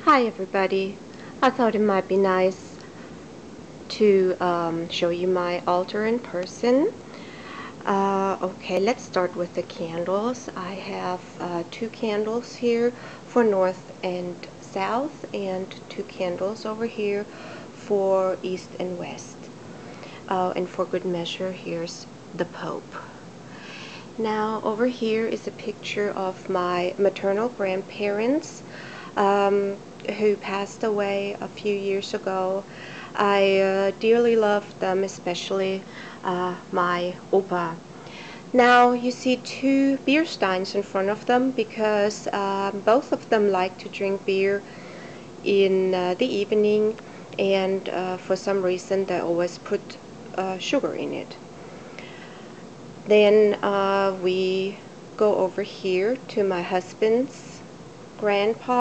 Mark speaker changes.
Speaker 1: Hi everybody. I thought it might be nice to show you my altar in person. Okay, let's start with the candles. I have two candles here for north and south, and two candles over here for east and west. And for good measure, here's the Pope. Now over here is a picture of my maternal grandparents who passed away a few years ago. I dearly loved them, especially my Opa. Now you see two beer steins in front of them because both of them like to drink beer in the evening, and for some reason they always put sugar in it. Then we go over here to my husband's grandpa.